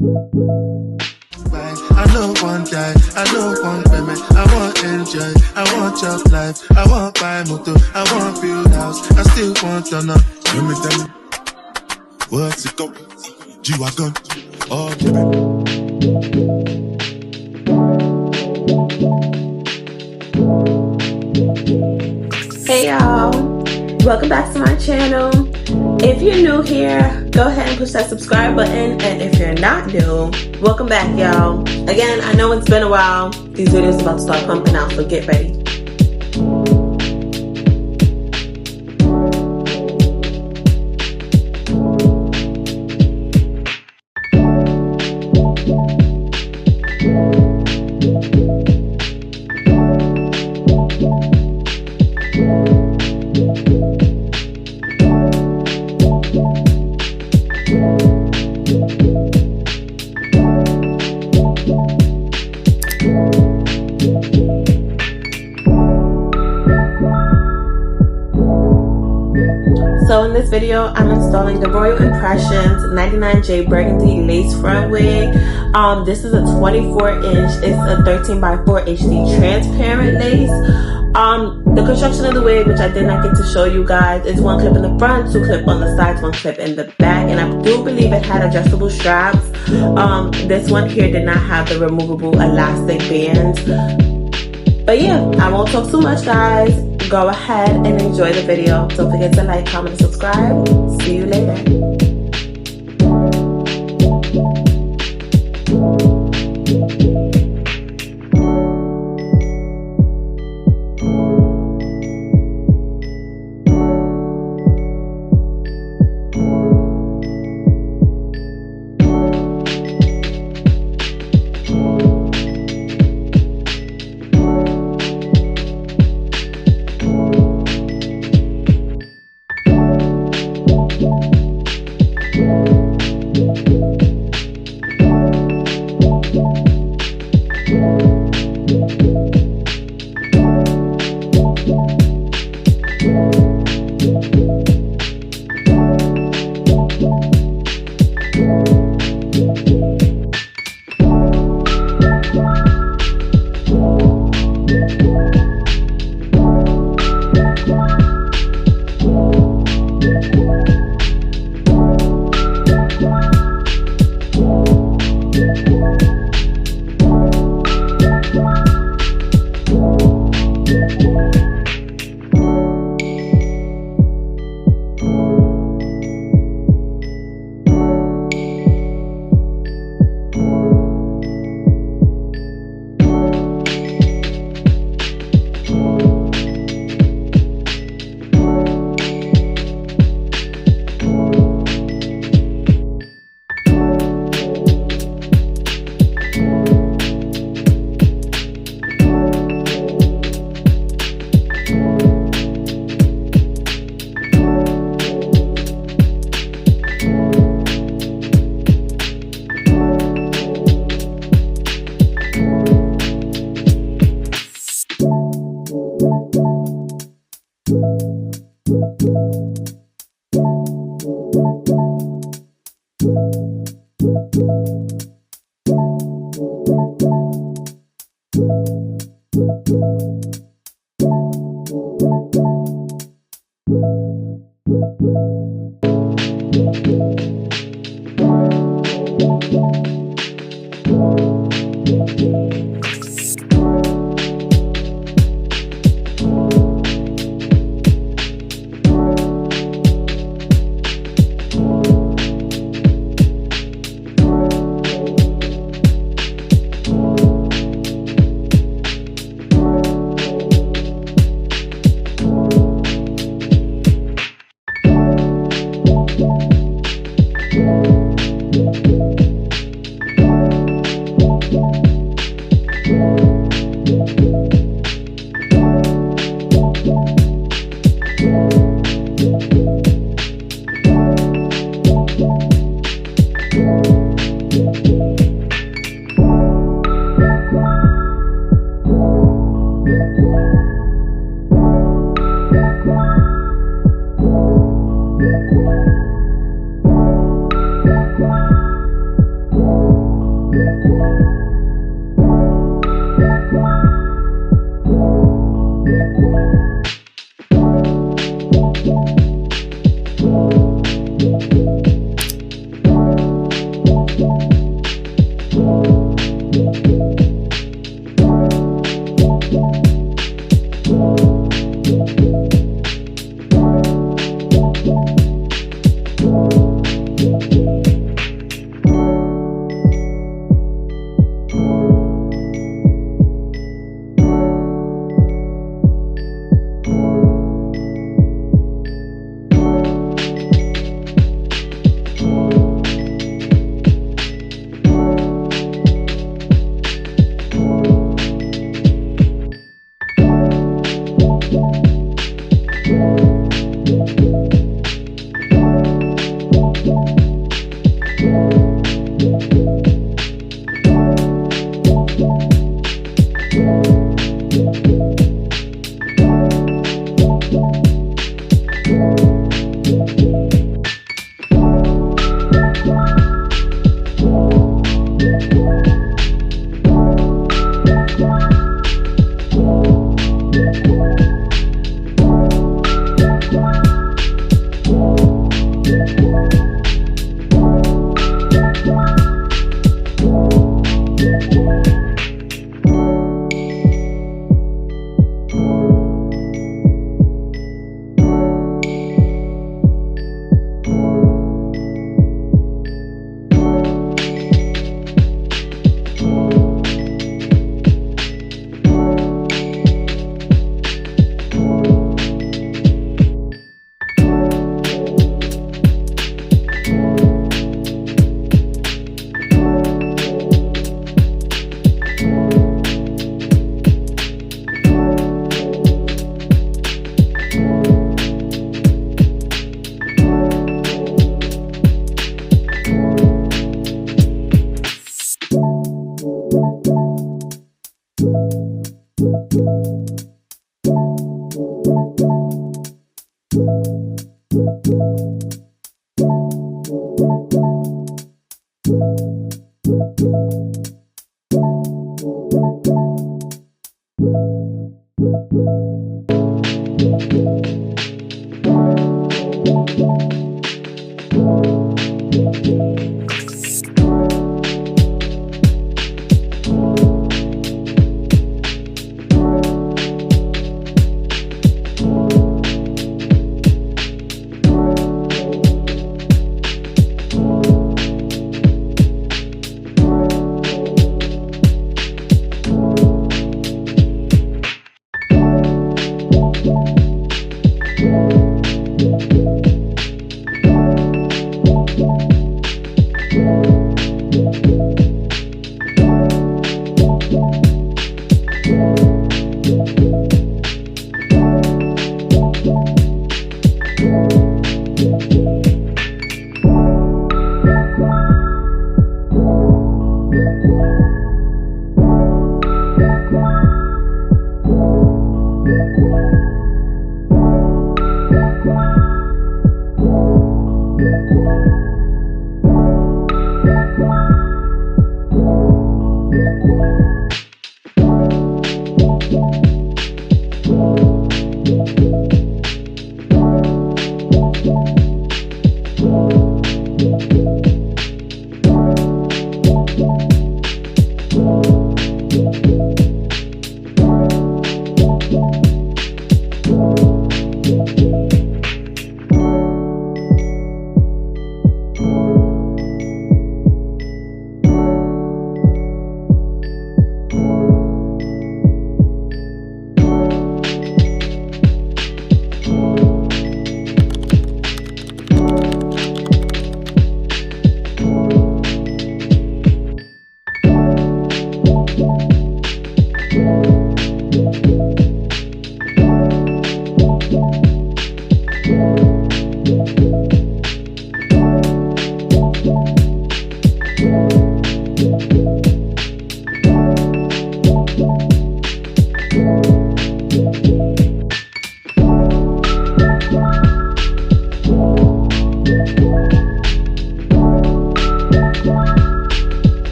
I know one die, I know one payment. I want enjoy, I want job life, I want buy motor, I want build house, I still want to know. Give me them, what's it go? G-Wagon, oh Hey y'all, welcome back to my channel. If you're new here, go ahead and push that subscribe button, and if you're not new, welcome back y'all. Again, I know it's been a while. These videos are about to start pumping out, so get ready. So in this video, I'm installing the Royal Impressions 99J Burgundy Lace Front Wig. This is a 24-inch. It's a 13x4 HD transparent lace. The construction of the wig, which I did not get to show you guys, is one clip in the front, two clip on the sides, one clip in the back, and I do believe it had adjustable straps. This one here did not have the removable elastic bands. But yeah, I won't talk too much, guys. Go ahead and enjoy the video. Don't forget to like, comment, and subscribe. See you later.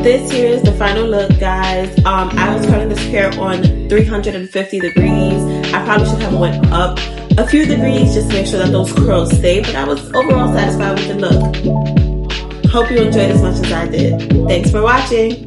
this here is the final look, guys. I was curling this hair on 350 degrees. I probably should have went up a few degrees just to make sure that those curls stay, but I was overall satisfied with the look. Hope you enjoyed as much as I did. Thanks for watching.